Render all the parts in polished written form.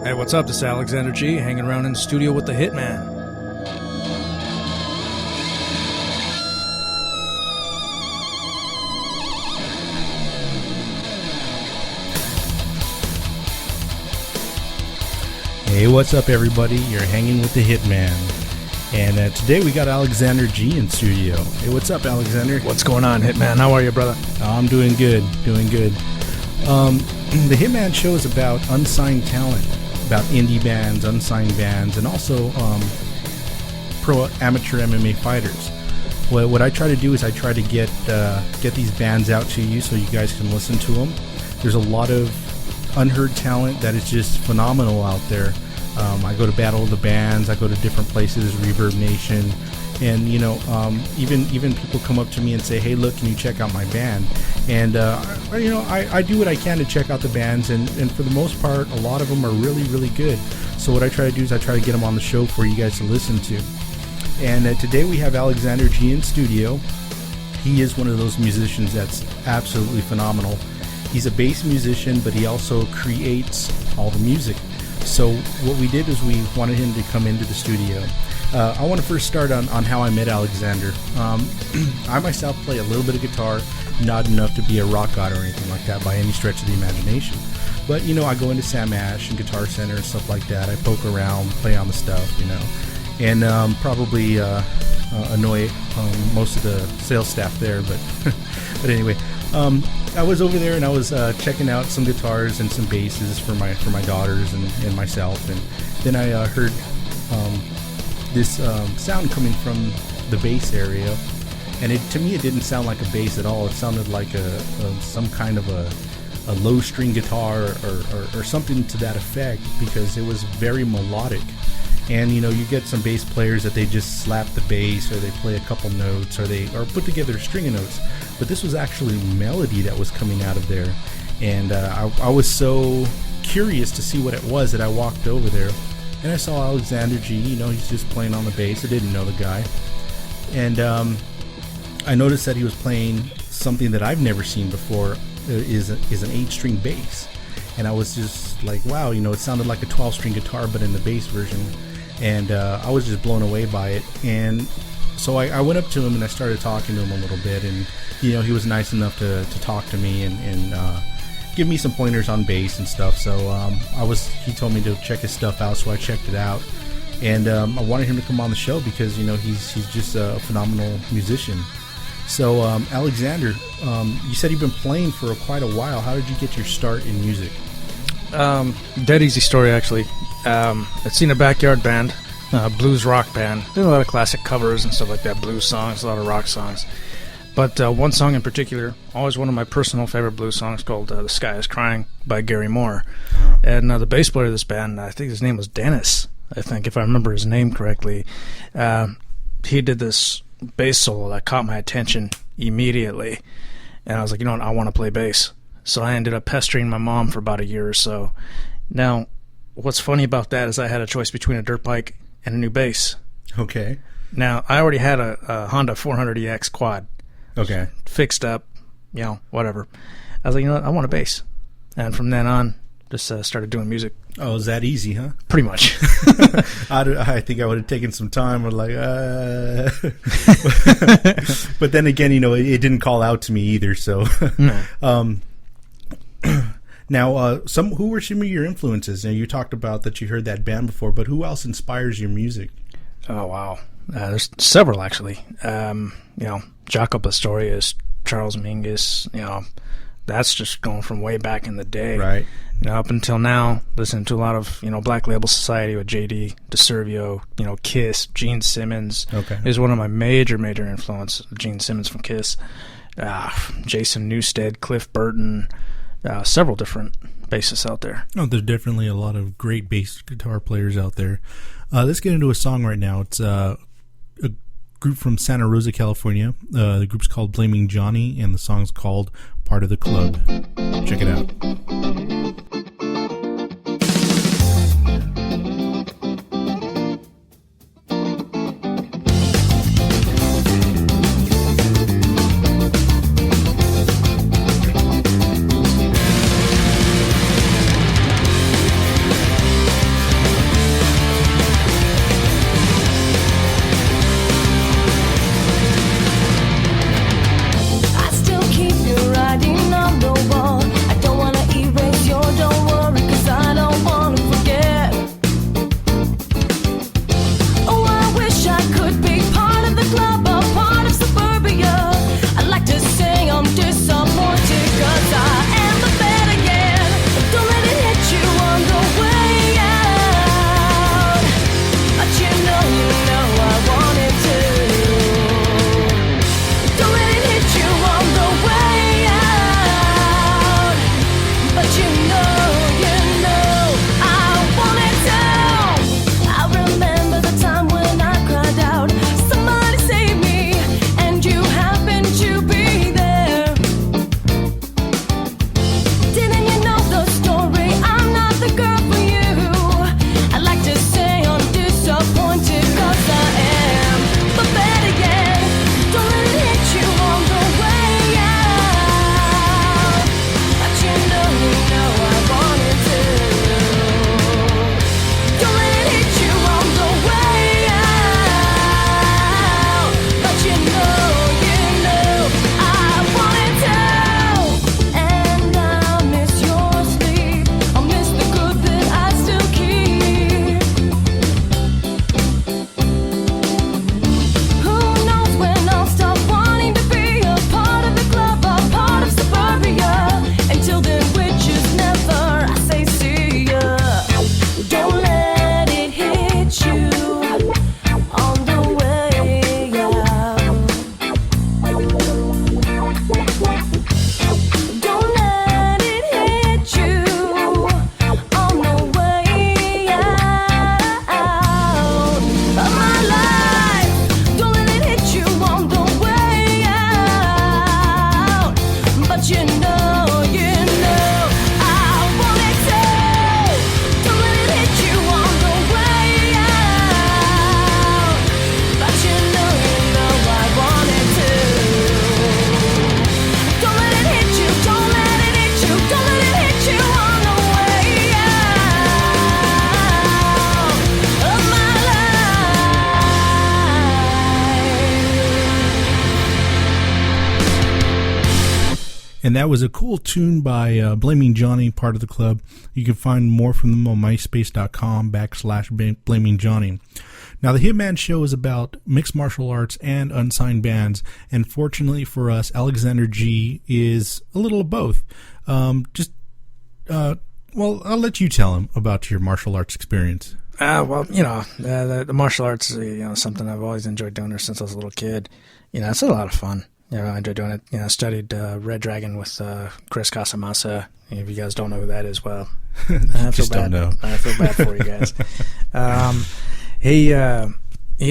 Hey, what's up? This is Alexander G, hanging around in the studio with the Hitman. Hey, what's up, everybody? You're hanging with the Hitman. And today we got Alexander G in studio. Hey, what's up, Alexander? What's going on, Hitman? How are you, brother? I'm doing good, doing good. The Hitman show is about unsigned talent, about indie bands, unsigned bands, and also pro amateur MMA fighters. What I try to do is I try to get these bands out to you so you guys can listen to them. There's a lot of unheard talent that is just phenomenal out there. I go to Battle of the Bands, I go to different places, Reverb Nation, and even people come up to me and say, hey, look, can you check out my band? And I do what I can to check out the bands, and for the most part, a lot of them are really, really good. So what I try to do is I try to get them on the show for you guys to listen to. And today we have Alexander G in studio. He is one of those musicians that's absolutely phenomenal. He's a bass musician, but he also creates all the music. So what we did is we wanted him to come into the studio. I want to first start on how I met Alexander. I myself play a little bit of guitar, not enough to be a rock god or anything like that by any stretch of the imagination. But, I go into Sam Ash and Guitar Center and stuff like that. I poke around, play on the stuff, and probably annoy most of the sales staff there. But anyway, I was over there and I was checking out some guitars and some basses for my daughters and myself, and then I heard this sound coming from the bass area, and to me it didn't sound like a bass at all. It sounded like some kind of a low string guitar or something to that effect, because it was very melodic. And you get some bass players that they just slap the bass, or they play a couple notes, or put together a string of notes. But this was actually melody that was coming out of there, and I was so curious to see what it was that I walked over there, and I saw Alexander G. He's just playing on the bass. I didn't know the guy, and I noticed that he was playing something that I've never seen before. Is an 8-string bass, and I was just like, wow, it sounded like a 12-string guitar, but in the bass version. And I was just blown away by it. And so I went up to him and I started talking to him a little bit. And, he was nice enough to talk to me and give me some pointers on bass and stuff. So he told me to check his stuff out, so I checked it out. And I wanted him to come on the show because, he's just a phenomenal musician. So, Alexander, you said you've been playing for quite a while. How did you get your start in music? Dead easy story, actually. I'd seen a backyard band, blues rock band. Did a lot of classic covers and stuff like that, blues songs, a lot of rock songs. But one song in particular, always one of my personal favorite blues songs, called The Sky is Crying by Gary Moore. And the bass player of this band, I think his name was Dennis, if I remember his name correctly. He did this bass solo that caught my attention immediately. And I was like, what, I want to play bass. So I ended up pestering my mom for about a year or so. Now, what's funny about that is I had a choice between a dirt bike and a new bass. Okay. Now, I already had a Honda 400EX quad. Okay. Fixed up, whatever. I was like, what, I want a bass. And from then on, just started doing music. Oh, is that easy, huh? Pretty much. I think I would have taken some time. Or like, But then again, it didn't call out to me either. So, No. Now, who were some of your influences? Now, you talked about that you heard that band before, but who else inspires your music? Oh, wow. There's several, actually. Jaco Pastorius, Charles Mingus, that's just going from way back in the day. Right. Up until now, listening to a lot of, Black Label Society with J.D. DeServio, Kiss, Gene Simmons. Okay. Is one of my major influence, Gene Simmons from Kiss. Jason Newsted, Cliff Burton, several different bassists out there. Oh, there's definitely a lot of great bass guitar players out there. Let's get into a song right now. It's a group from Santa Rosa, California. The group's called Blaming Johnny, and the song's called Part of the Club. Check it out. And that was a cool tune by Blaming Johnny, part of the club. You can find more from them on myspace.com/Blaming Johnny. Now, the Hitman Show is about mixed martial arts and unsigned bands, and fortunately for us, Alexander G is a little of both. Well, I'll let you tell him about your martial arts experience. Well, the martial arts is, something I've always enjoyed doing since I was a little kid. It's a lot of fun. I enjoy doing it. I studied Red Dragon with Chris Casamassa. If you guys don't know who that is, well, I feel bad. Don't know. I feel bad for you guys. He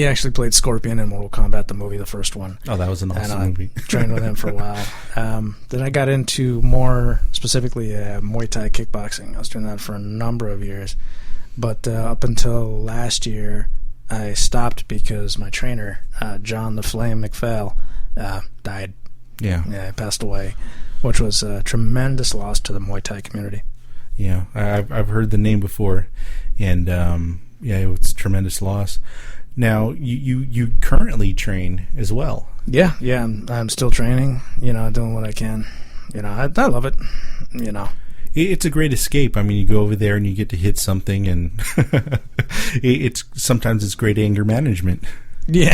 actually played Scorpion in Mortal Kombat, the movie, the first one. Oh, that was an awesome movie. Trained with him for a while. Then I got into more specifically Muay Thai kickboxing. I was doing that for a number of years. But up until last year, I stopped because my trainer, John the Flame McPhail, died. Yeah, he passed away, which was a tremendous loss to the Muay Thai community. Yeah, I've heard the name before, and it was a tremendous loss. Now, you currently train as well. Yeah, I'm still training, doing what I can. I love it, It's a great escape. I mean, you go over there and you get to hit something, and sometimes it's great anger management. Yeah,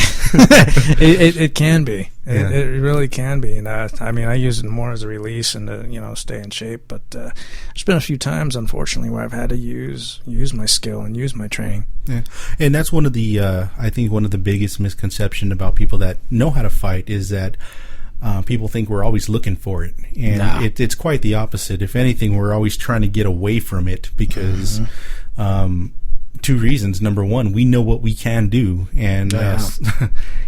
it can be. Yeah. It really can be. And I use it more as a release and to stay in shape. But there's been a few times, unfortunately, where I've had to use my skill and use my training. Yeah, and that's one of the I think one of the biggest misconceptions about people that know how to fight is that people think we're always looking for it, and it's quite the opposite. If anything, we're always trying to get away from it because. Two reasons. Number one, we know what we can do, and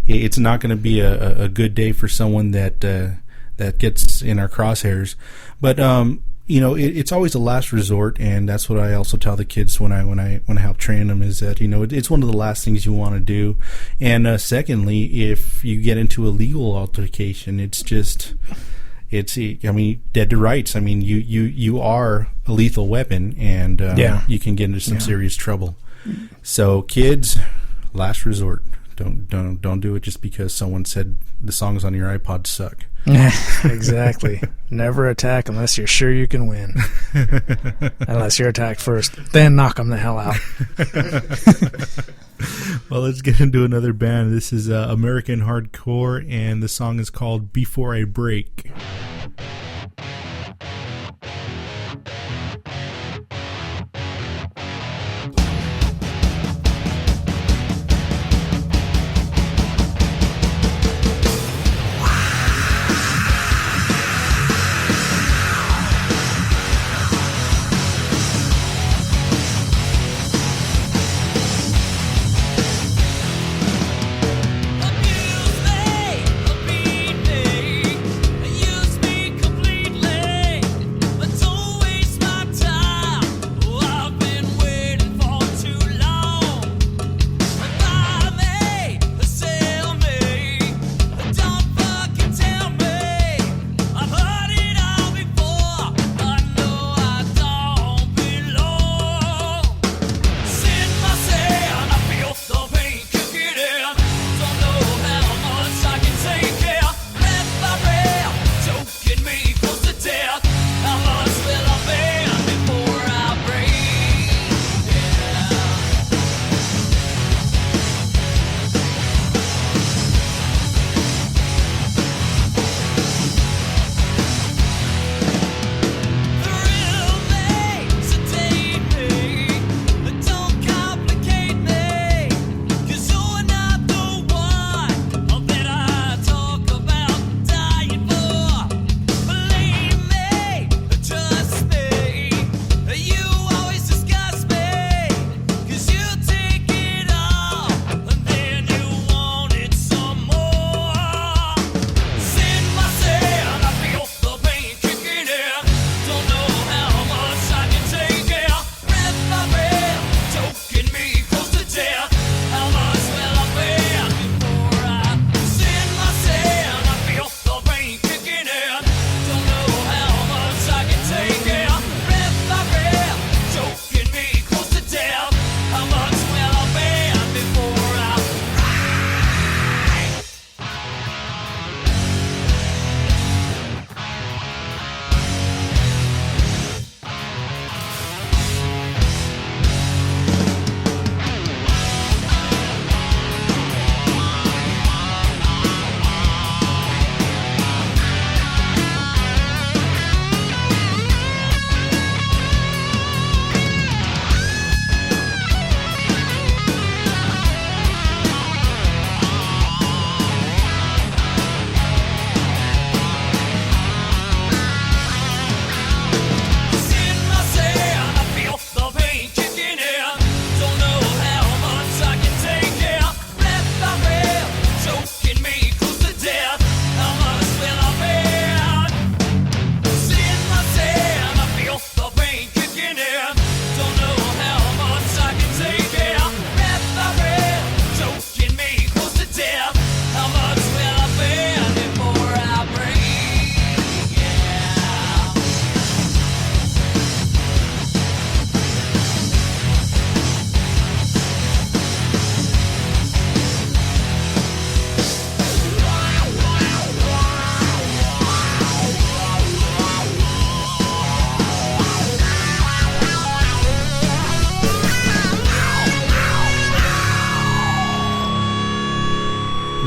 it's not going to be a good day for someone that gets in our crosshairs. But it's always a last resort, and that's what I also tell the kids when I help train them is that it's one of the last things you want to do. And secondly, if you get into a legal altercation, it's dead to rights. I mean, you are a lethal weapon, and you can get into some serious trouble. So, kids, last resort. Don't do it just because someone said the songs on your iPod suck. Exactly. Never attack unless you're sure you can win. Unless you're attacked first, then knock them the hell out. Well, let's get into another band. This is American Hardcore, and the song is called Before I Break. Abuse me, beat me, use me.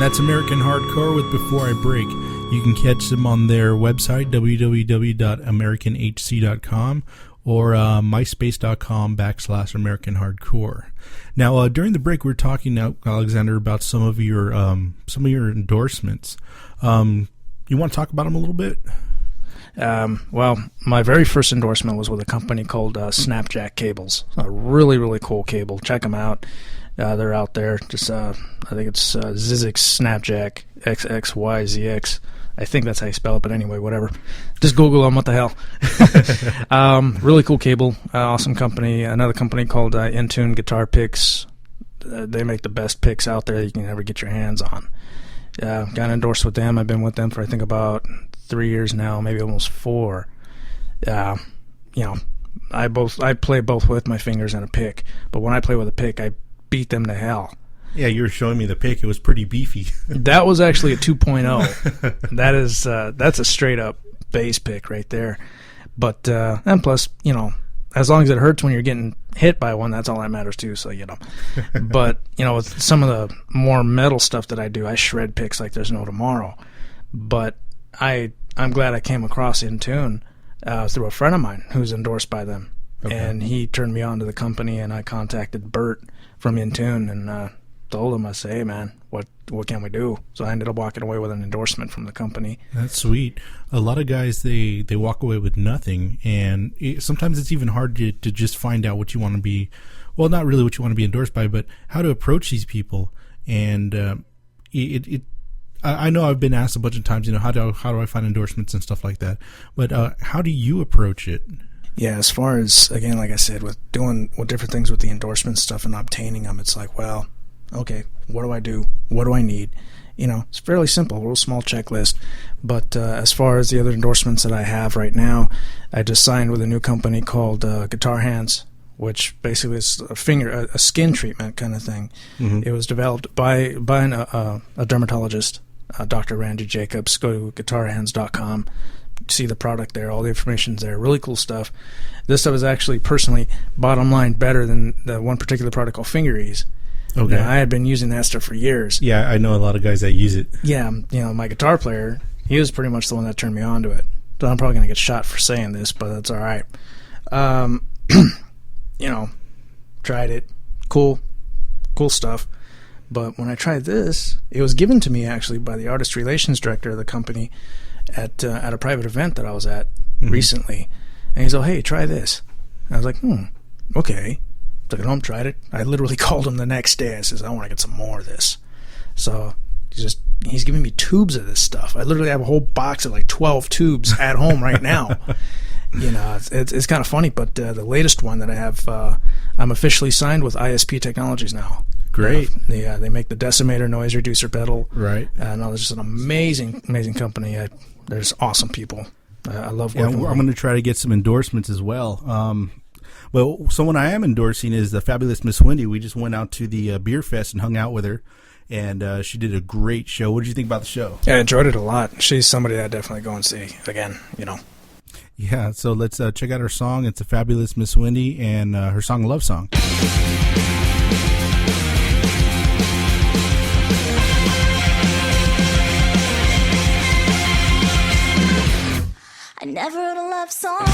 And that's American Hardcore with Before I Break. You can catch them on their website, www.americanhc.com, or myspace.com/American Hardcore. Now, during the break, we were talking now, Alexander, about some of your endorsements. You want to talk about them a little bit? Well, my very first endorsement was with a company called Snapjack Cables. A really, really cool cable. Check them out. They're out there. Just I think it's Zizix Snapjack XXYZX. I think that's how you spell it, but anyway, whatever. Just Google them. What the hell? Really cool cable. Awesome company. Another company called Intune Guitar Picks. They make the best picks out there you can ever get your hands on. Got endorsed with them. I've been with them for I think about 3 years now, maybe almost 4. I play both with my fingers and a pick, but when I play with a pick, I beat them to hell. Yeah, you were showing me the pick. It was pretty beefy. That was actually a 2.0. That's a straight up bass pick right there. But and plus, as long as it hurts when you're getting hit by one, that's all that matters too. So but with some of the more metal stuff that I do, I shred picks like there's no tomorrow. But I'm glad I came across Intune through a friend of mine who's endorsed by them. Okay. And he turned me on to the company, and I contacted Bert from Intune and told him, I say, hey man, what can we do? So I ended up walking away with an endorsement from the company. That's sweet. A lot of guys, they walk away with nothing, and sometimes it's even hard to just find out what you want to be, well, not really what you want to be endorsed by, but how to approach these people. And I know I've been asked a bunch of times, how do I find endorsements and stuff like that, but how do you approach it? Yeah, as far as, again, like I said, with different things with the endorsement stuff and obtaining them, it's like, well, okay, what do I do? What do I need? It's fairly simple, a real small checklist. But as far as the other endorsements that I have right now, I just signed with a new company called Guitar Hands, which basically is a skin treatment kind of thing. Mm-hmm. It was developed by a dermatologist, Dr. Randy Jacobs. Go to guitarhands.com. See the product there. All the information's there. Really cool stuff. This stuff is actually, personally, bottom line, better than the one particular product called Finger Ease. Okay. Now, I had been using that stuff for years. Yeah, I know a lot of guys that use it. Yeah, my guitar player, he was pretty much the one that turned me on to it. So I'm probably going to get shot for saying this, but that's all right. Tried it. Cool stuff. But when I tried this, it was given to me actually by the artist relations director of the company at a private event that I was at recently. And he's like, hey, try this. And I was like, okay. Took it home, tried it. I literally called him the next day. I says, I want to get some more of this. So he's giving me tubes of this stuff. I literally have a whole box of like 12 tubes at home right now. It's kind of funny, but the latest one that I have, I'm officially signed with ISP Technologies now. Great. They make the Decimator noise reducer pedal. Right. No, it's just an amazing company. There's awesome people. I love working with them. I'm going to try to get some endorsements as well. Well, someone I am endorsing is the fabulous Miss Wendy. We just went out to the Beer Fest and hung out with her, and she did a great show. What did you think about the show? Yeah, I enjoyed it a lot. She's somebody that I definitely go and see again, Yeah, so let's check out her song. It's the fabulous Miss Wendy and her song, Love Song. I never wrote a love song.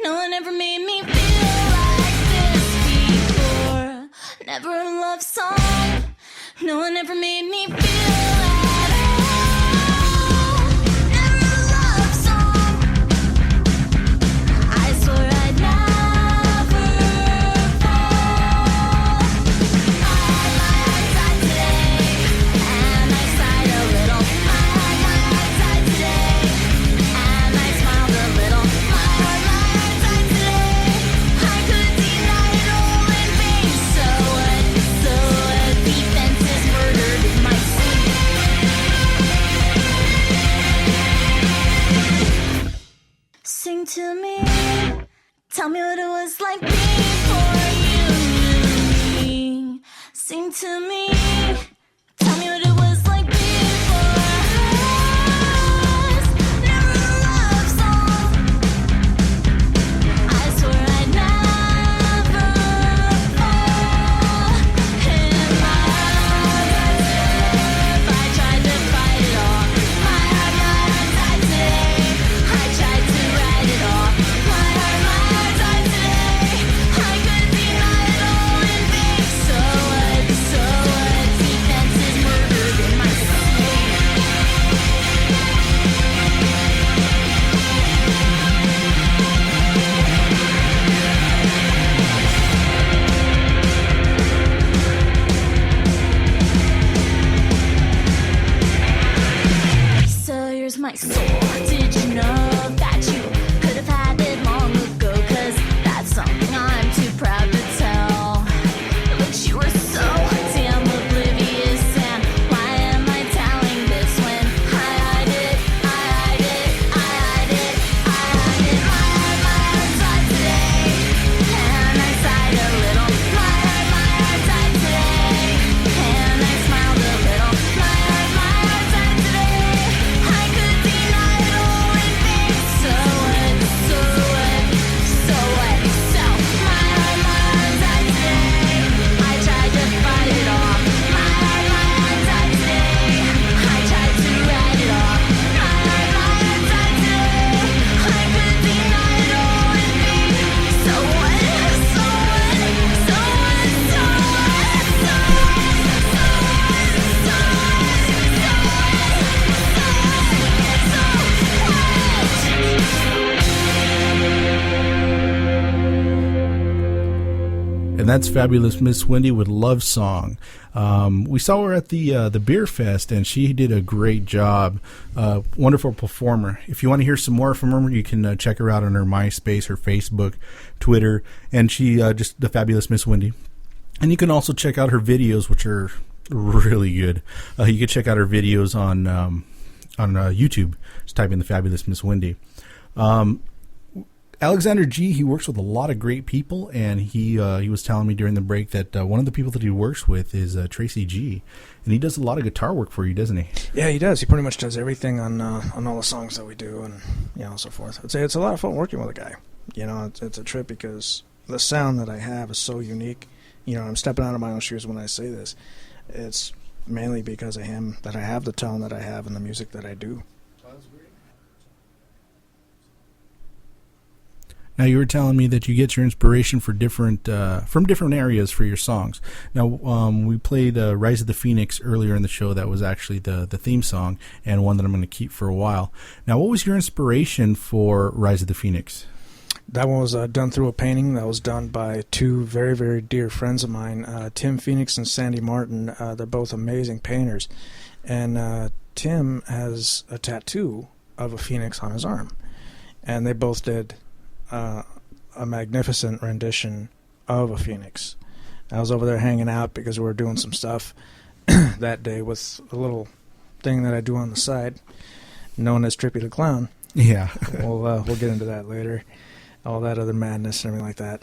No one ever made me feel like this before. Never wrote a love song. No one ever made me feel at all. Never wrote a love song. I swore I'd never fall. I had my eyes on today, and I sighed a little. I had my eyes on today, and I smiled a little. My eyes on today, I couldn't deny it all in vain. So what? Defense is murdered in my sleep. Sing to me, tell me what it was like before you knew me. Sing to me, tell me what it was like before us. Never a love song. I swore I'd never fall in love. here's my soul. Did you know that you could have had it long ago? 'Cause that's something I'm too proud to tell. But you were so damn oblivious, and why am I telling this when I hide it, I hide it, I hide it, I hide it. My heart died today, and I sighed a little. My heart died today, and I smiled a little. My heart died today. I could deny it all and think so what, so what, so what. So my heart died today. I tried to fight it off. My heart died today. I tried to write it off. My heart died today. I could deny it all and think so what, so what, so what, so what, so And that's Fabulous Miss Wendy with Love Song. We saw her at the Beer Fest, and she did a great job. Wonderful performer. If you want to hear some more from her, you can check her out on her MySpace, her Facebook, Twitter, and she just the Fabulous Miss Wendy. And you can also check out her videos, which are really good. You can check out her videos on YouTube. Just type in the Fabulous Miss Wendy. Alexander G, he works with a lot of great people, and he was telling me during the break that one of the people that he works with is Tracy G, and he does a lot of guitar work for you, doesn't he? Yeah, he does. He pretty much does everything on all the songs that we do, and so forth. I'd say it's a lot of fun working with a guy. It's a trip because the sound that I have is so unique. I'm stepping out of my own shoes when I say this. It's mainly because of him that I have the tone that I have and the music that I do. Now, you were telling me that you get your inspiration for from different areas for your songs. Now, we played Rise of the Phoenix earlier in the show. That was actually the theme song, and one that I'm going to keep for a while. Now, what was your inspiration for Rise of the Phoenix? That one was done through a painting that was done by two very, very dear friends of mine, Tim Phoenix and Sandy Martin. They're both amazing painters. And Tim has a tattoo of a phoenix on his arm. And they both did a magnificent rendition of a phoenix. I was over there hanging out because we were doing some stuff that day with a little thing that I do on the side known as Trippy the Clown. Yeah. We'll get into that later. All that other madness and everything like that.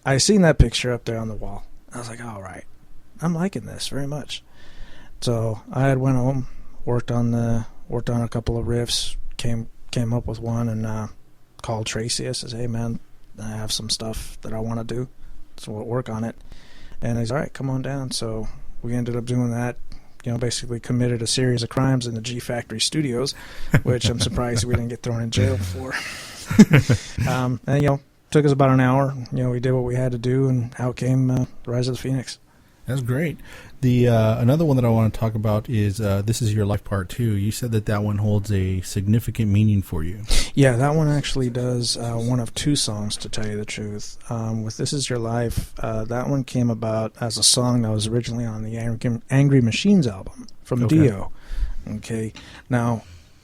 I seen that picture up there on the wall. I was like, all right, I'm liking this very much. So I had went home, worked on a couple of riffs, came up with one, and called Tracy. I says, hey man, I have some stuff that I want to do, so we'll work on it. And he's all right, come on down. So we ended up doing that. Basically committed a series of crimes in the G Factory Studios, which I'm surprised we didn't get thrown in jail for. And took us about an hour. We did what we had to do, and out came Rise of the Phoenix. That's great. The another one that I want to talk about is This Is Your Life Part 2. You said that one holds a significant meaning for you. Yeah, that one actually does one of two songs, to tell you the truth. With This Is Your Life, that one came about as a song that was originally on the Angry Machines album from Dio. Okay. Now,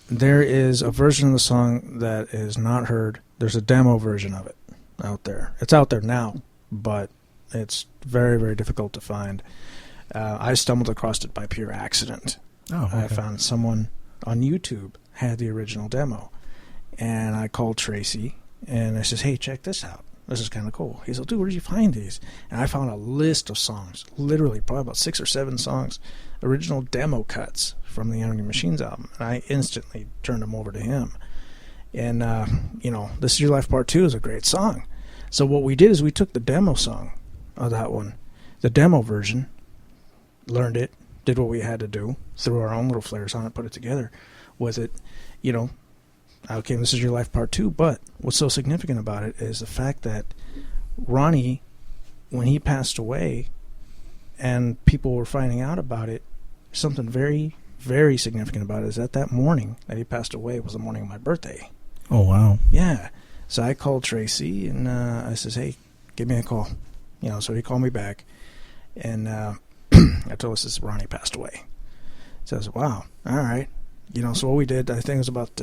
there is a version of the song that is not heard. There's a demo version of it out there. It's out there now, but it's very, very difficult to find. I stumbled across it by pure accident. Oh, okay. I found someone on YouTube had the original demo, and I called Tracy, and I says, hey, check this out. This is kind of cool. He said, dude, where did you find these? And I found a list of songs, literally probably about 6 or 7 songs, original demo cuts from the Angry Machines album, and I instantly turned them over to him. And, This Is Your Life Part 2 is a great song. So what we did is we took the demo song of that one, the demo version, learned it, did what we had to do, threw our own little flares on it, put it together with it. Out came This Is Your Life Part 2. But what's so significant about it is the fact that Ronnie, when he passed away and people were finding out about it, something very, very significant about it is that morning that he passed away was the morning of my birthday. Oh, wow. Yeah. So I called Tracy, and I says, hey, give me a call. So he called me back, and I told us this Ronnie passed away. So I said, wow, all right. So what we did, I think it was about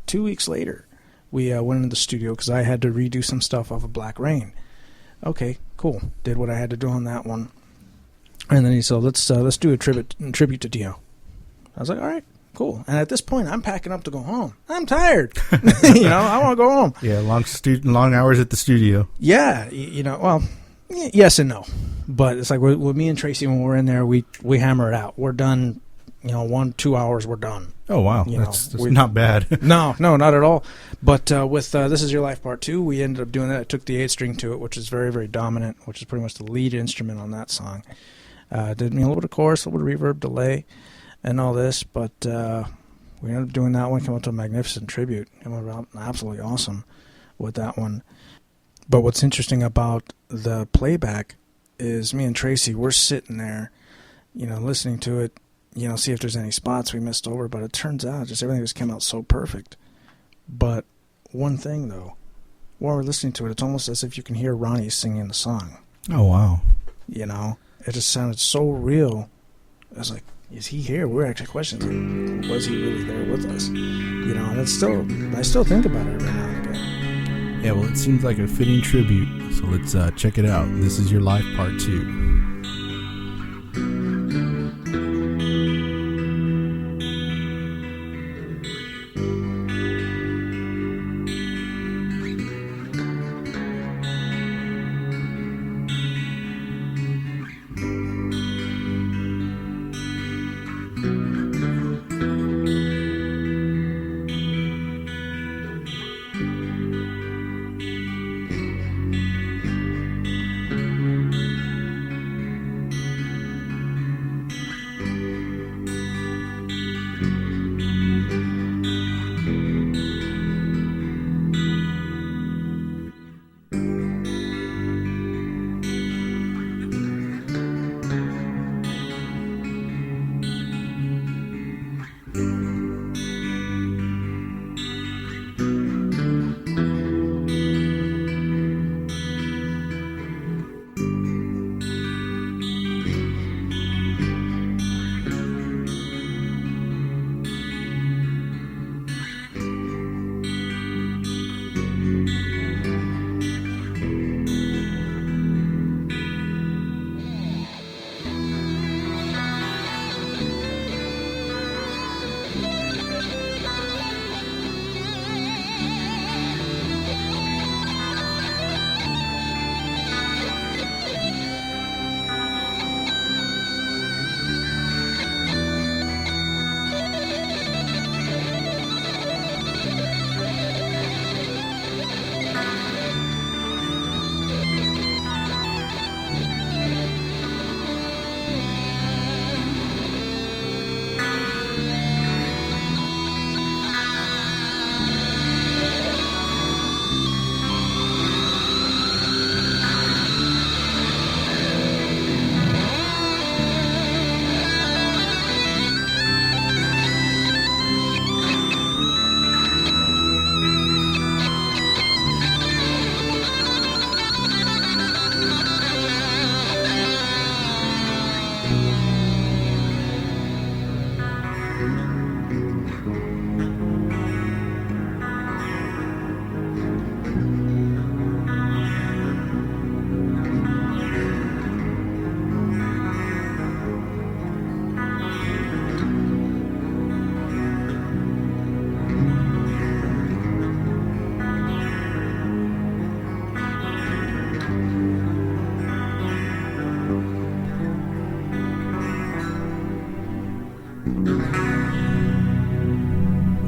2 weeks later, we went into the studio because I had to redo some stuff off of Black Rain. Okay, cool. Did what I had to do on that one. And then he said, let's do a tribute to Dio. I was like, all right, cool. And at this point, I'm packing up to go home. I'm tired. I want to go home. Yeah, long hours at the studio. Yeah, well, yes and no. But it's like with me and Tracy, when we're in there, we hammer it out. We're done, 1-2 hours, we're done. Oh, wow. That's not bad. No, not at all. But with This Is Your Life Part 2, we ended up doing that. I took the 8-string to it, which is very, very dominant, which is pretty much the lead instrument on that song. Did a little bit of chorus, a little bit of reverb, delay, and all this. But we ended up doing that one, came out to a magnificent tribute. It went out absolutely awesome with that one. But what's interesting about the playback is me and Tracy, we're sitting there, listening to it, see if there's any spots we missed over, but it turns out just everything just came out so perfect. But one thing, though, while we're listening to it, it's almost as if you can hear Ronnie singing the song. Oh, wow. It just sounded so real. I was like, is he here? We're actually questioning, was he really there with us? And it's still, I still think about it every now and again. Yeah, well, it seems like a fitting tribute, so let's check it out. This Is Your Life Part 2.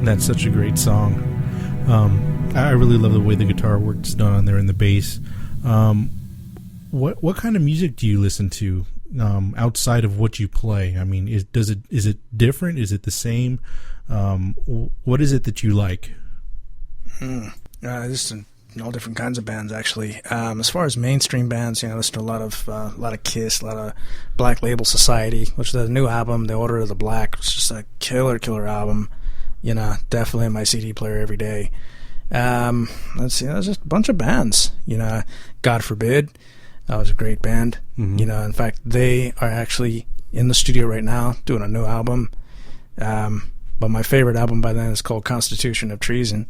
That's such a great song. I really love the way the guitar work's done on there and the bass. What kind of music do you listen to outside of what you play? I mean, is it different? Is it the same? What is it that you like? Just all different kinds of bands, actually. As far as mainstream bands, I listen to a lot of Kiss, a lot of Black Label Society, which is the new album, The Order of the Black. It's just a killer album. Definitely in my CD player every day. Let's see, there's just a bunch of bands. God Forbid, that was a great band. Mm-hmm. In fact, they are actually in the studio right now doing a new album. But my favorite album by them is called Constitution of Treason.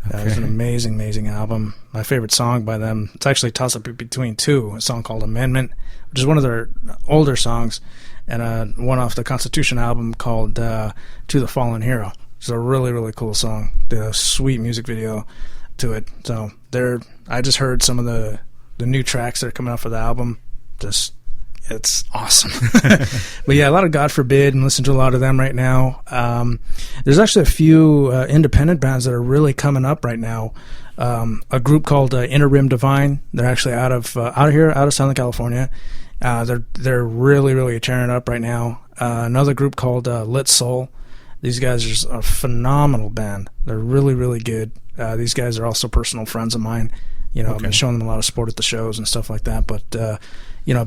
It's an amazing, amazing album. My favorite song by them, it's actually a toss-up between two, a song called Amendment, which is one of their older songs, and one off the Constitution album called To the Fallen Hero. It's a really, really cool song. Did a sweet music video to it. So I just heard some of the new tracks that are coming out for the album. It's awesome. But yeah, a lot of God Forbid, and listen to a lot of them right now. There's actually a few independent bands that are really coming up right now. A group called Inner Rim Divine. They're actually out of Southern California. They're really, really tearing it up right now. Another group called Lit Soul. These guys are a phenomenal band. They're really, really good. These guys are also personal friends of mine. I've been showing them a lot of support at the shows and stuff like that. But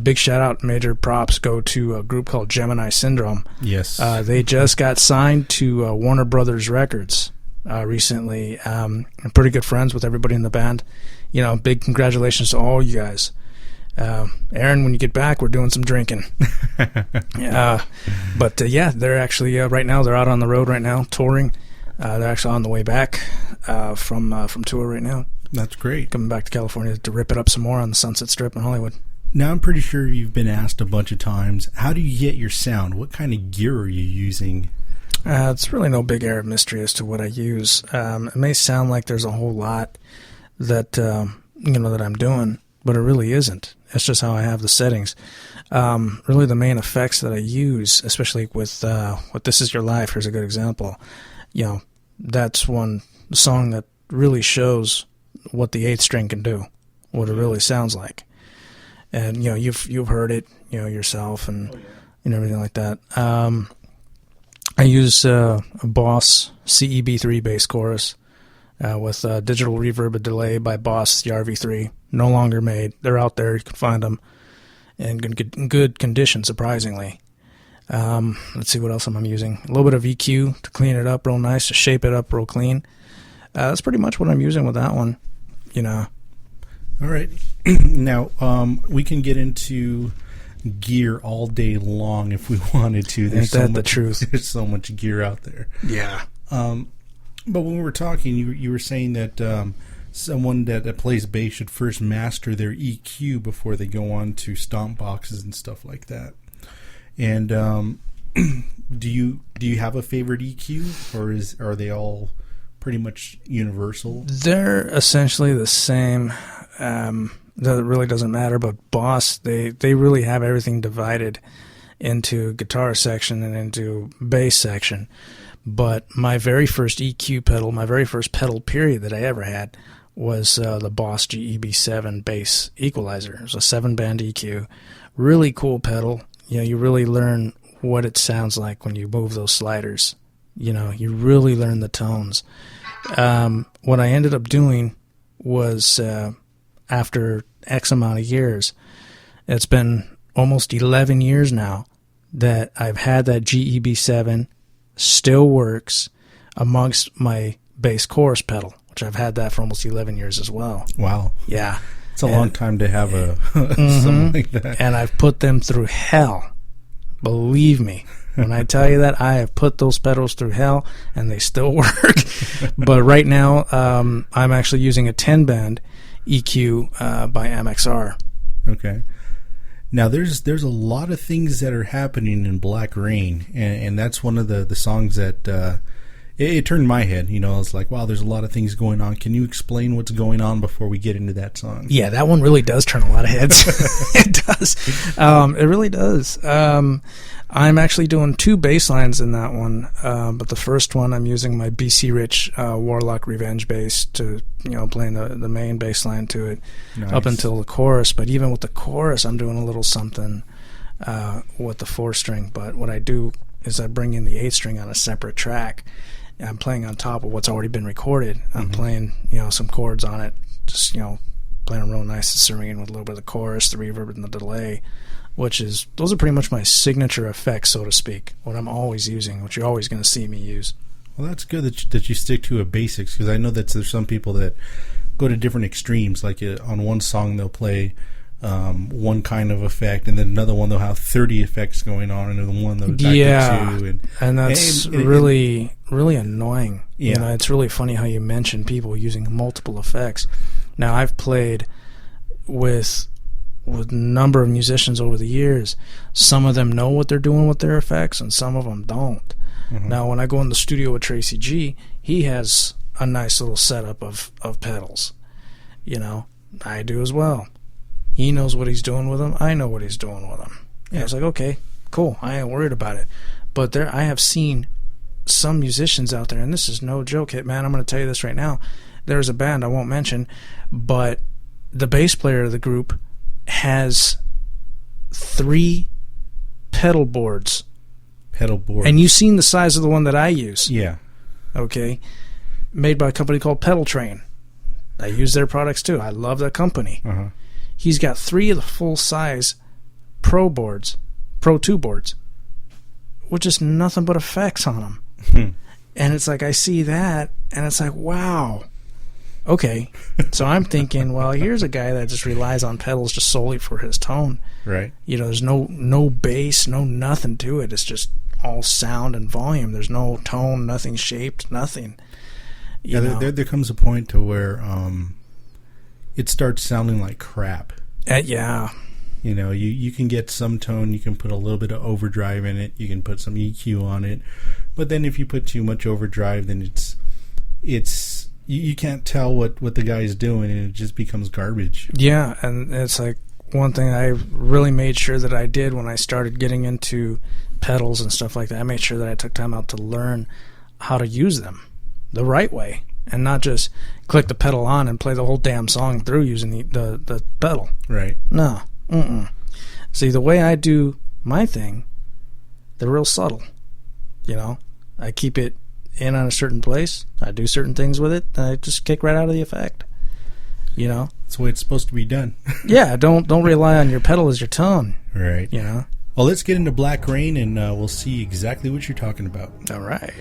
big shout out, major props go to a group called Gemini Syndrome. Yes. They just got signed to Warner Brothers Records recently. I'm pretty good friends with everybody in the band. Big congratulations to all you guys. Aaron, when you get back, we're doing some drinking. But they're actually right now, they're out on the road right now touring. They're actually on the way back from tour right now. That's great. Coming back to California to rip it up some more on the Sunset Strip in Hollywood. Now, I'm pretty sure you've been asked a bunch of times, how do you get your sound? What kind of gear are you using? It's really no big air of mystery as to what I use. It may sound like there's a whole lot that that I'm doing, but it really isn't. It's just how I have the settings. Really, the main effects that I use, especially with what This Is Your Life, here's a good example. That's one song that really shows what the 8th string can do, what it really sounds like. And you've heard it yourself and everything like that. I use a Boss CEB3 bass chorus with digital reverb and delay by Boss, the RV3. No longer made. They're out there. You can find them in good condition, surprisingly. Let's see what else I'm using. A little bit of EQ to clean it up real nice, to shape it up real clean. That's pretty much what I'm using with that one. All right. Now, we can get into gear all day long if we wanted to. Ain't that the truth? There's so much gear out there. Yeah. But when we were talking, you were saying that someone that plays bass should first master their EQ before they go on to stomp boxes and stuff like that. And do you have a favorite EQ, or are they all pretty much universal? They're essentially the same. That really doesn't matter. But Boss, they really have everything divided into guitar section and into bass section. But my very first EQ pedal, my very first pedal period that I ever had, was the Boss GEB7 bass equalizer. It was a 7-band EQ. Really cool pedal. You really learn what it sounds like when you move those sliders. You really learn the tones. What I ended up doing was, after X amount of years, it's been almost 11 years now that I've had that GEB7, still works amongst my bass chorus pedal, which I've had that for almost 11 years as well. Wow. Yeah. It's a long time to have something like that. And I've put them through hell. Believe me. When I tell you that, I have put those pedals through hell, and they still work. But right now, I'm actually using a 10-band EQ by MXR. Okay. Now, there's a lot of things that are happening in Black Rain, and that's one of the songs that it turned my head. I was like, wow, there's a lot of things going on. Can you explain what's going on before we get into that song? Yeah, that one really does turn a lot of heads. It does. It really does. I'm actually doing 2 bass lines in that one, but the first one I'm using my BC Rich Warlock Revenge bass to, playing the main bass line to it. Nice. Up until the chorus. But even with the chorus, I'm doing a little something with the 4-string. But what I do is I bring in the 8-string on a separate track. I'm playing on top of what's already been recorded. I'm playing, some chords on it, just, playing them real nice and serene with a little bit of the chorus, the reverb, and the delay. Those are pretty much my signature effects, so to speak, what I'm always using, what you're always going to see me use. Well, that's good that you stick to a basics, because I know that there's some people that go to different extremes. Like on one song, they'll play one kind of effect, and then another one they'll have 30 effects going on, and then one they'll back Yeah, to two, and that's really annoying. Yeah. You know, it's really funny how you mention people using multiple effects. Now, I've played with a number of musicians over the years. Some of them know what they're doing with their effects, and some of them don't. Mhm. Now, when I go in the studio with Tracy G, he has a nice little setup of pedals. You know, I do as well. He knows what he's doing with them. I know what he's doing with them. Yeah, it's like, okay, cool. I ain't worried about it. But I have seen some musicians out there, and this is no joke, Hitman. I'm going to tell you this right now. There's a band I won't mention, but the bass player of the group has 3 pedal boards. And you've seen the size of the one that I use. Yeah. Okay. Made by a company called Pedal Train. I use their products too. I love that company. Uh-huh. He's got 3 of the full-size Pro 2 boards, with just nothing but effects on them. And it's like, I see that, and it's like, wow. Okay. So I'm thinking, well, here's a guy that just relies on pedals just solely for his tone. Right. You know, there's no bass, no nothing to it. It's just all sound and volume. There's no tone, nothing shaped, nothing. You know? There comes a point to where it starts sounding like crap. Yeah. You know, you can get some tone, you can put a little bit of overdrive in it, you can put some EQ on it, but then if you put too much overdrive, then it's you can't tell what the guy's doing, and it just becomes garbage. Yeah, and it's like one thing I really made sure that I did when I started getting into pedals and stuff like that. I made sure that I took time out to learn how to use them the right way, and not just click the pedal on and play the whole damn song through using the pedal. Right. No. See, the way I do my thing, they're real subtle. You know, I keep it in on a certain place. I do certain things with it, and I just kick right out of the effect. You know, that's the way it's supposed to be done. Yeah, don't rely on your pedal as your tone. Right. You know. Well, let's get into Black Rain, and we'll see exactly what you're talking about. All right.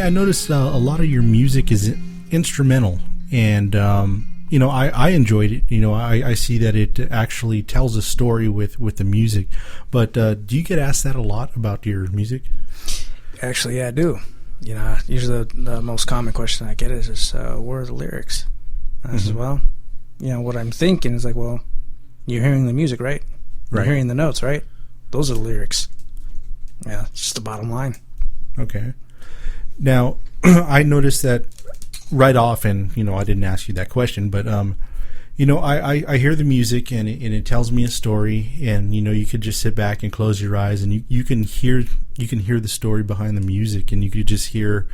Yeah, I noticed a lot of your music is instrumental, and I enjoyed it. I see that it actually tells a story with the music. But do you get asked that a lot about your music? Actually, yeah, I do. Usually the most common question I get is where are the lyrics? I said, well, what I'm thinking is like, well, you're hearing the music, right? You're hearing the notes, right? Those are the lyrics. Yeah, it's just the bottom line. Okay. Now, I noticed that right off, and I didn't ask you that question, but I hear the music and it tells me a story, and you could just sit back and close your eyes, and you can hear the story behind the music, and you could just hear,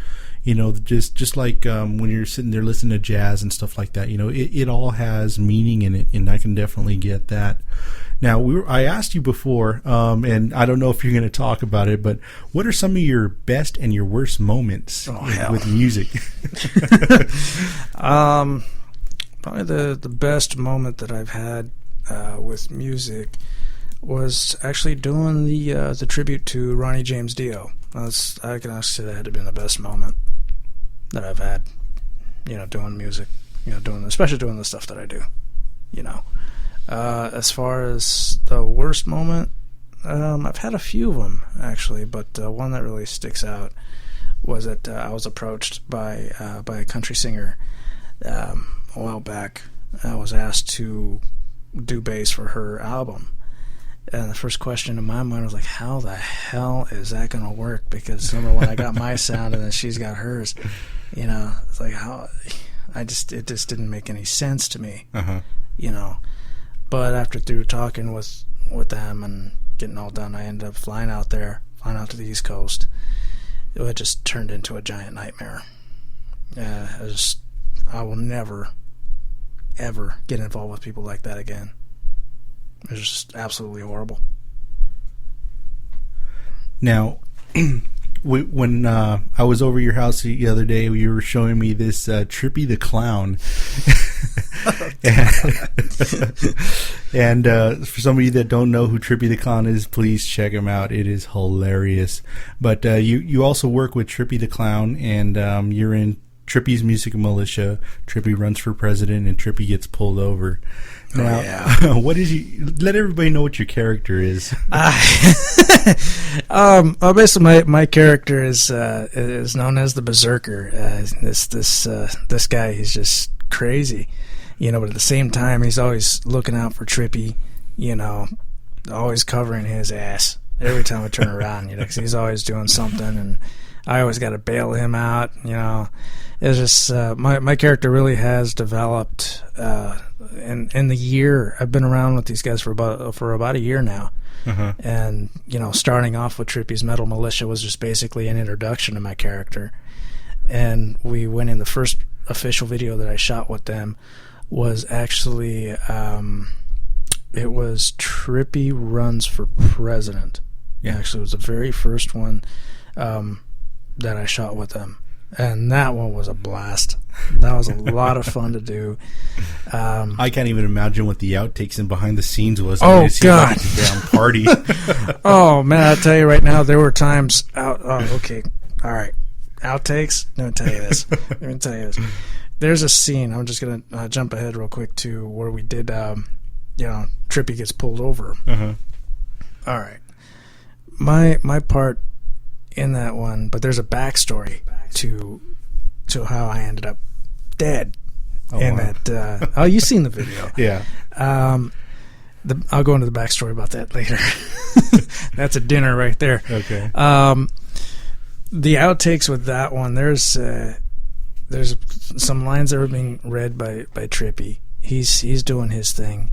just like when you're sitting there listening to jazz and stuff like that. It all has meaning in it, and I can definitely get that. Now, I asked you before, and I don't know if you're going to talk about it, but what are some of your best and your worst moments with music? Probably the best moment that I've had with music was actually doing the tribute to Ronnie James Dio. I can honestly say that had to be the best moment that I've had, doing music, especially doing the stuff that I do, As far as the worst moment, I've had a few of them actually, but one that really sticks out was that I was approached by a country singer a while back. I was asked to do bass for her album, and the first question in my mind was like, how the hell is that going to work? Because number one, I got my sound and then she's got hers. It's like it just didn't make any sense to me. But after through talking with them and getting all done, I ended up flying out to the East Coast. It just turned into a giant nightmare. I will never, ever get involved with people like that again. It was just absolutely horrible. Now, when I was over your house the other day, you were showing me this Trippy the Clown. and for some of you that don't know who Trippy the Clown is, please check him out. It is hilarious. But you also work with Trippy the Clown, and you're in Trippy's Music Militia. Trippy runs for president, and Trippy gets pulled over. Now, what is let everybody know what your character is. Basically, my character is known as the Berserker. This guy, he's just crazy, but at the same time, he's always looking out for Trippy, always covering his ass every time I turn around, 'cause he's always doing something, and I always got to bail him out, It's just my character really has developed in the year I've been around with these guys for about a year now. And starting off with Trippy's Metal Militia was just basically an introduction to my character, and we went in the first official video that I shot with them was actually it was Trippy Runs for President. Actually, it was the very first one that I shot with them, and that one was a blast. That was a lot of fun to do. I can't even imagine what the outtakes and behind the scenes was. Oh, God. Like a damn party. Oh, man, I'll tell you right now, there were times okay, all right, outtakes. Let me tell you this. There's a scene, I'm just going to jump ahead real quick to where we did, Trippy gets pulled over. All right. My part in that one, but there's a backstory to how I ended up dead that. You've seen the video. Yeah. I'll go into the backstory about that later. That's a dinner right there. Okay. The outtakes with that one, there's some lines that were being read by Trippy. He's doing his thing,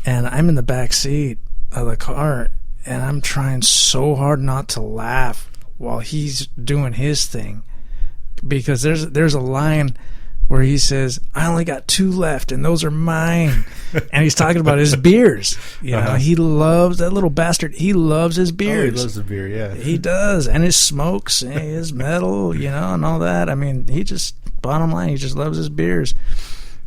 and I'm in the back seat of the car, and I'm trying so hard not to laugh while he's doing his thing, because there's a line where he says, "I only got 2 left, and those are mine." And he's talking about his beers. He loves that little bastard. He loves his beers. Oh, he loves the beer, yeah. He does, and his smokes, and his metal, and all that. I mean, he just, bottom line, he just loves his beers.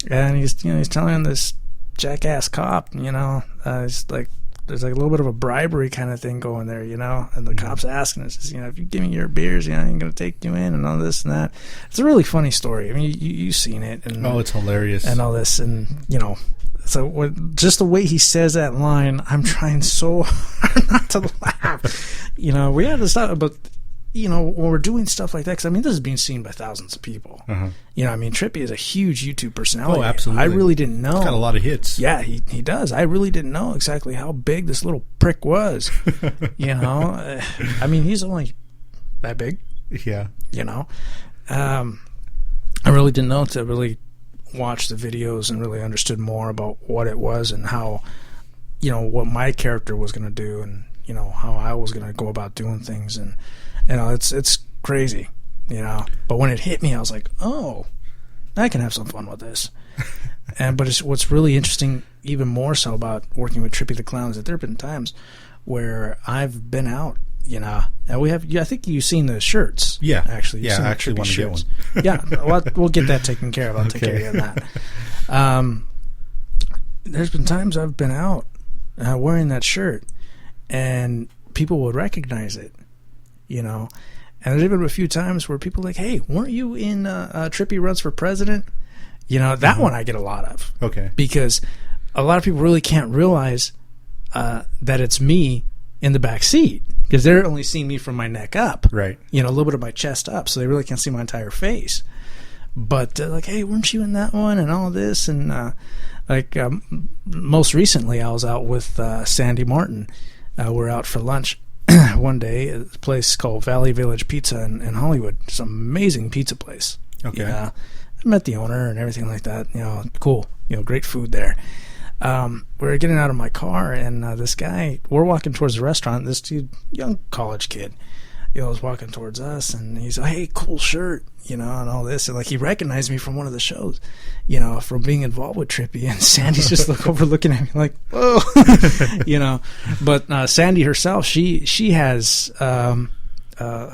And he's telling this jackass cop, he's like, there's like a little bit of a bribery kind of thing going there, and the cops asking us, if you give me your beers, I'm going to take you in and all this and that. It's a really funny story. I mean, you've seen it. And, it's hilarious. And all this, and, so just the way he says that line, I'm trying so hard not to laugh. We had to stop, but... when we're doing stuff like that, because this is being seen by thousands of people. Trippy is a huge YouTube personality. Oh, absolutely. I really didn't know. He's got a lot of hits. Yeah, he does. I really didn't know exactly how big this little prick was. He's only that big. Yeah. I really didn't know to really watch the videos and really understood more about what it was and how, what my character was going to do and, how I was going to go about doing things. And, it's crazy, But when it hit me, I was like, oh, I can have some fun with this. But what's really interesting, even more so about working with Trippy the Clown, is that there have been times where I've been out, and we have. I think you've seen the shirts. Yeah, actually, I actually want to get one. Yeah, we'll get that taken care of. I'll take care of that. There's been times I've been out wearing that shirt, and people would recognize it. And there's even a few times where people are like, hey, weren't you in Trippy Runs for President? That one I get a lot of. Okay. Because a lot of people really can't realize that it's me in the back seat. Because they're only seeing me from my neck up. Right. A little bit of my chest up. So they really can't see my entire face. But like, hey, weren't you in that one? And all this. And most recently I was out with Sandy Martin. We're out for lunch. One day at a place called Valley Village Pizza in Hollywood. It's an amazing pizza place. Okay. I met the owner and everything like that. Cool. Great food there. We were getting out of my car, and this guy, we're walking towards the restaurant. This dude, young college kid, was walking towards us, and he's like, hey, cool shirt, and all this. And like, he recognized me from one of the shows, from being involved with Trippy. And Sandy's just looking at me like, whoa, But Sandy herself, she has a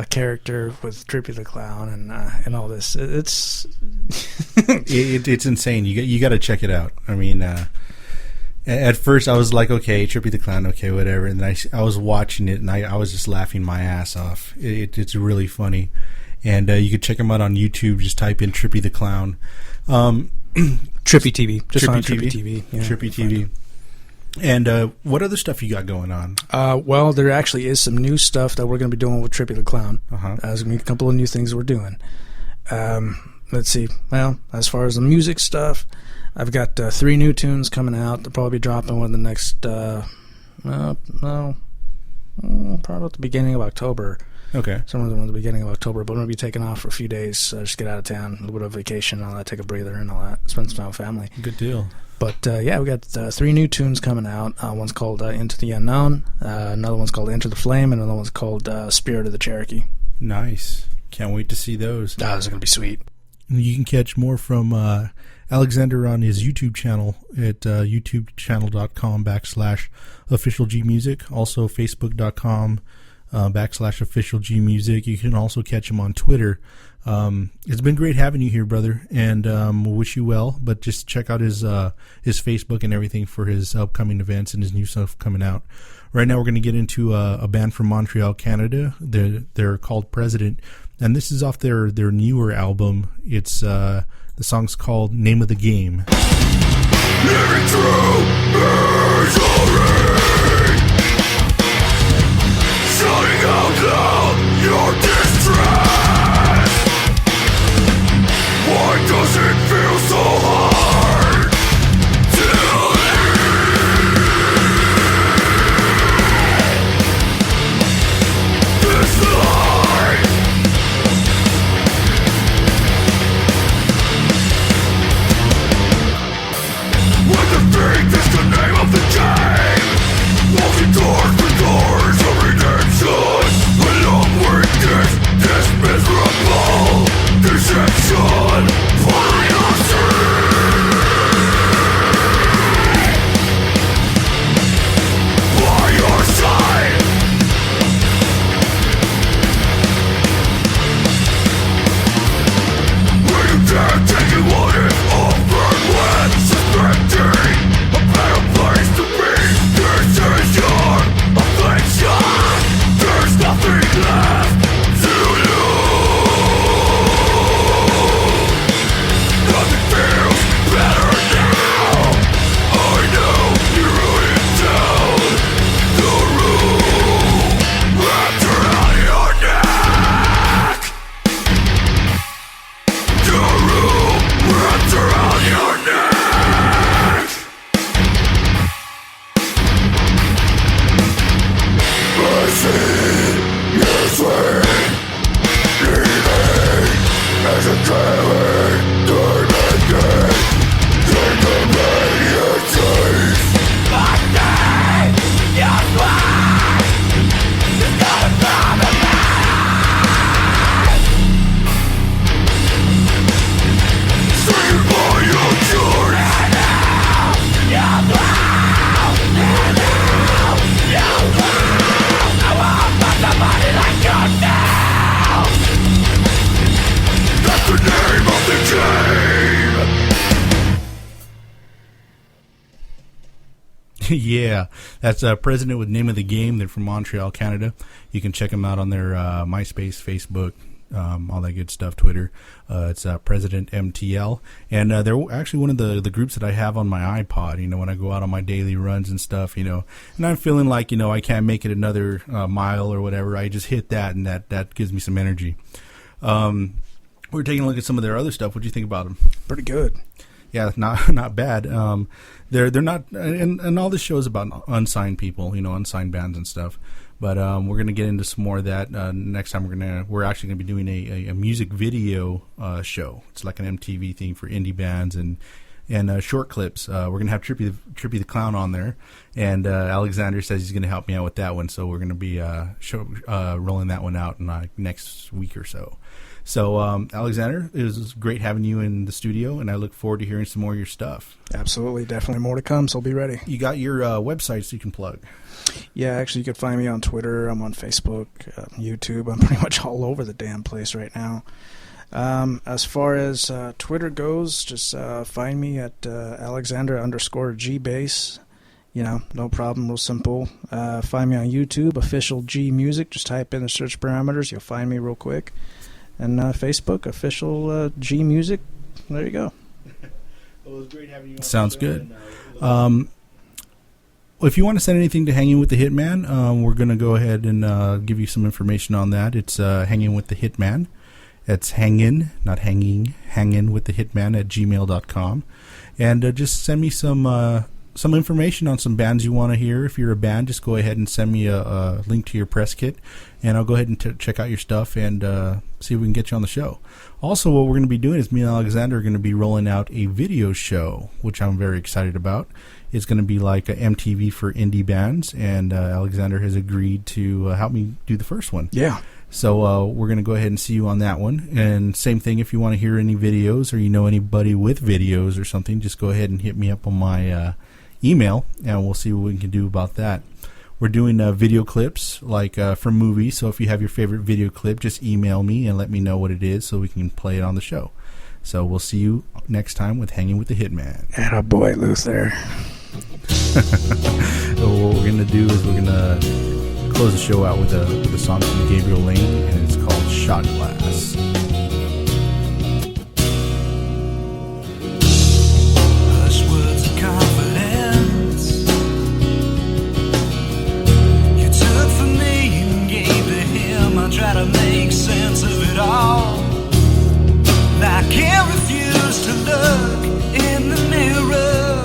character with Trippy the Clown and all this. It's it's insane. You got to check it out. At first I was like, okay, Trippy the Clown, okay, whatever. And then I was watching it, and I was just laughing my ass off. It's really funny. And you can check him out on YouTube. Just type in Trippy the Clown. Trippy TV. Just Trippy on TV. Trippy TV. Yeah, Trippy TV. And what other stuff you got going on? Well, there actually is some new stuff that we're going to be doing with Trippy the Clown. There's going to be a couple of new things we're doing. Let's see. Well, as far as the music stuff, I've got 3 new tunes coming out. They'll probably be dropping within the next, probably at the beginning of October. Okay. Some of them at the beginning of October, but I'm going to be taking off for a few days, just get out of town, a little bit of vacation and all that, take a breather and all that, spend some time with family. Good deal. But, we got 3 new tunes coming out. One's called Into the Unknown, another one's called Enter the Flame, and another one's called Spirit of the Cherokee. Nice. Can't wait to see those. Those are going to be sweet. You can catch more from Alexander on his YouTube channel at youtubechannel.com/officialgmusic. Also Facebook.com /officialgmusic. You can also catch him on Twitter. It's been great having you here, brother, and we'll wish you well. But just check out his Facebook and everything for his upcoming events and his new stuff coming out. Right now we're going to get into a band from Montreal, Canada. They're called President, and this is off their newer album. It's the song's called Name of the Game. Living through misery, shouting out loud your distress. Why does it feel so hard to live this life? When the fate is the name of the game, walking towards the doors of redemption, along with this That's the name of the game. Yeah, that's President with Name of the Game. They're from Montreal, Canada. You can check them out on their MySpace, Facebook, all that good stuff, Twitter. It's President MTL. And they're actually one of the groups that I have on my iPod, you know, when I go out on my daily runs and stuff, you know. And I'm feeling like, you know, I can't make it another mile or whatever. I just hit that, and that gives me some energy. We're taking a look at some of their other stuff. What do you think about them? Pretty good. Yeah, not bad. They're not, and all this show is about unsigned people, you know, unsigned bands and stuff. But we're gonna get into some more of that next time. We're actually gonna be doing a music video show. It's like an MTV thing for indie bands and short clips. We're gonna have Trippy the Clown on there, and Alexander says he's gonna help me out with that one. So we're gonna be rolling that one out in next week or so. So, Alexander, it was great having you in the studio, and I look forward to hearing some more of your stuff. Absolutely. Definitely more to come, so be ready. You got your websites you can plug. Yeah, actually, you can find me on Twitter. I'm on Facebook, YouTube. I'm pretty much all over the damn place right now. As far as Twitter goes, just find me at Alexander_GBass. You know, no problem, real simple. Find me on YouTube, Official G Music. Just type in the search parameters. You'll find me real quick. And Facebook, Official G Music. There you go. Well, it was great having you on. Sounds good. Well, if you want to send anything to Hanging with the Hitman, we're going to go ahead and give you some information on that. It's Hanging with the Hitman. It's Hangin, not hanging, Hangin with the Hitman at gmail.com. And just send me some information on some bands you want to hear. If you're a band, just go ahead and send me a link to your press kit, and I'll go ahead and check out your stuff and see if we can get you on the show. Also, what we're going to be doing is me and Alexander are going to be rolling out a video show, which I'm very excited about. It's going to be like a MTV for indie bands, and Alexander has agreed to help me do the first one. Yeah. So we're going to go ahead and see you on that one. And same thing, if you want to hear any videos or you know anybody with videos or something, just go ahead and hit me up on my email, and we'll see what we can do about that. We're doing video clips like from movies, so if you have your favorite video clip, just email me and let me know what it is so we can play it on the show. So we'll see you next time with Hanging with the Hitman. Attaboy, Luther. So what we're going to do is we're going to close the show out with a song from Gabriel Lane, and it's called Shot Glass. Try to make sense of it all. I can't refuse to look in the mirror,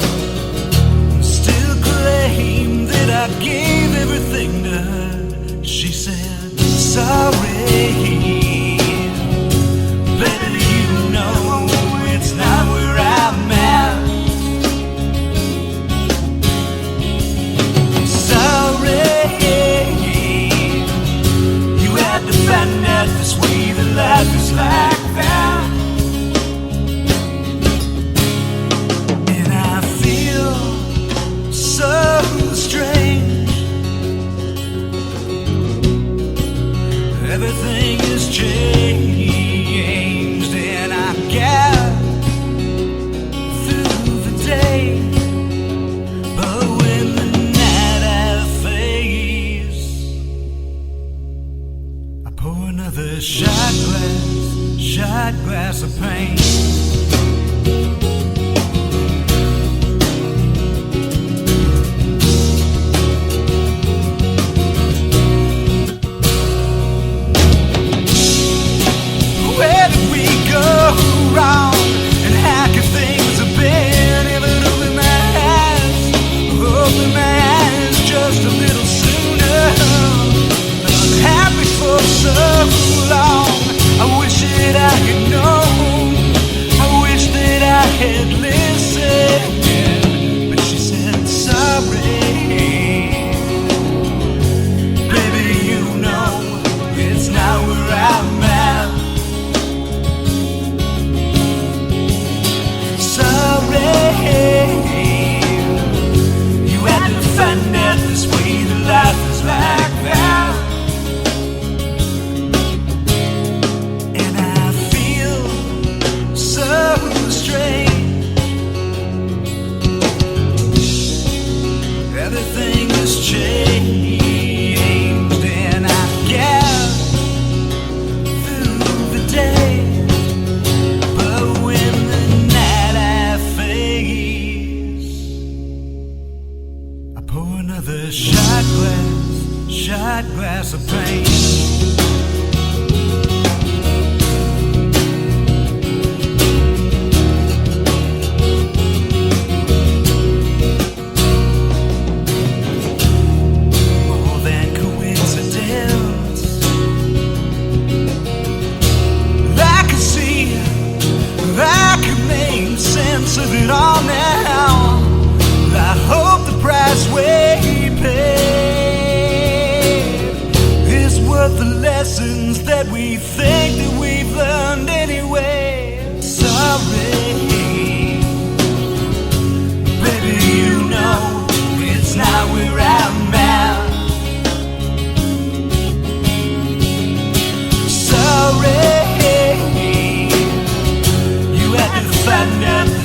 still claim that I gave everything to her. She said, sorry,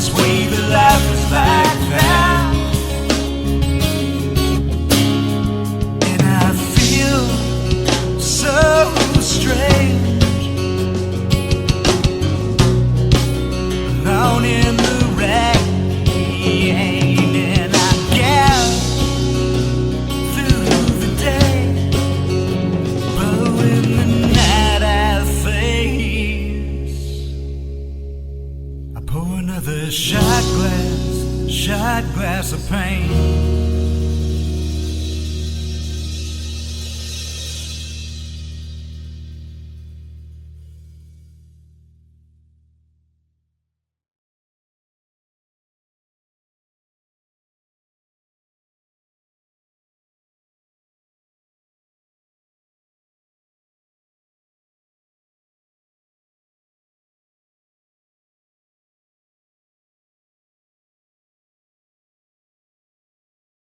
this way that life is like that. And I feel so strange, alone in the rain. And I guess through the day, but in the night I face. I pour another shot glass of pain.